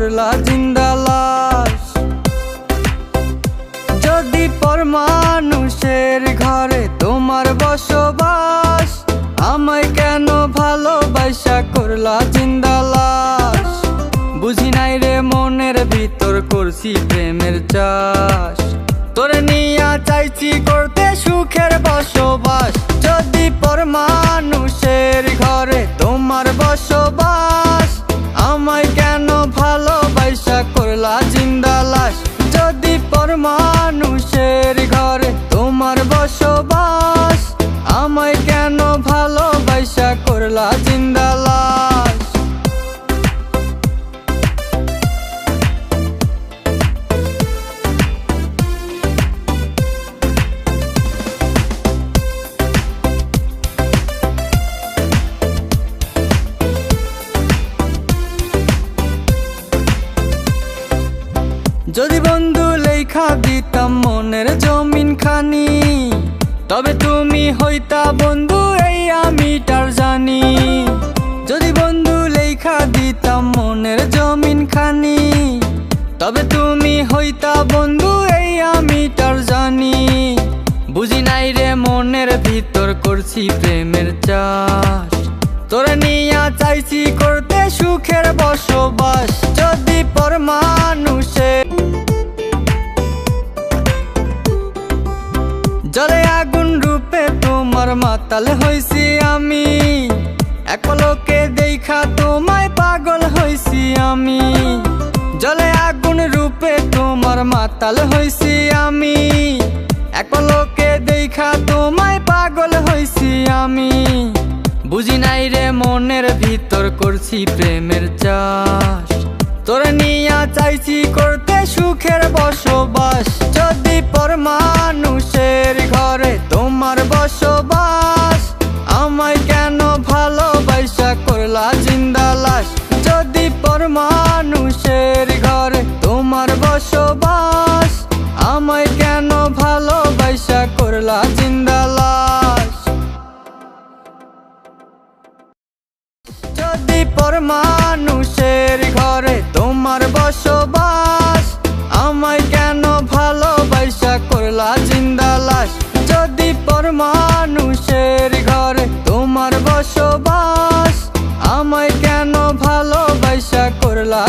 করলা জিন্দা লাশ। যদি পর মানুষের ঘরে তোমার বসবাস, আমায় কেন ভালোবাসা করলা জিন্দা লাশ। বুঝি নাই রে মনের ভিতর করছি প্রেমের চাষ, তোরে নিয়া চাইছি করতে সুখের বসবাস। যদি পর মানুষের ঘরে তোমার বসবাস, আমায় কেন ভালোবাসা করলা জিন্দা লাশ। যদি পর মানুষের ঘরে তোমার বসবাস, আমায় কেন ভালোবাসা করলা জিন্দা লাশ। যদি বন্ধু লেখা দিতাম মনের জমিন খানি, তবে তুমি হইতা বন্ধু এই আমিটার জানি। যদি বন্ধু লেখা দিতাম মনের জমিন খানি, তবে তুমি হইতা বন্ধু এই আমিটার জানি। বুঝি নাই রে মনের ভিতর করছি প্রেমের চাষ, তোরে নিয়া চাইছি করতে সুখের বসবাস। যদি পর মানুষের জলে আগুন রূপে তোমার মাতাল হইছি আমি, এক পলকে দেখা তোমায় পাগল হইছি আমি। জলে আগুন রূপে তোমার মাতাল হইছি আমি, এক পলকে দেখা তোমায় পাগল হইছি আমি। বুঝি নাই রে মনের ভিতর করছি প্রেমের চাষ, তোরে নিয়া চাইছি করতে সুখের বসবাস। যদি পর মানুষের ঘরে তোমার বসবাস, আমায় কেন ভালোবাসা করলা জিন্দা লাশ। যদি পর মানুষের ঘরে তোমার বসবাস, আমায় কেন ভালোবাসা করলা জিন্দা লাশ। যদি পর মানুষের ঘরে তোমার বসবাস, আমায় কেন ভালোবাসা করলা জিন্দা লাশ। যদি পর মানুষের ঘরে তোমার বসবাস, আমায় কেন ভালোবাসা করলা।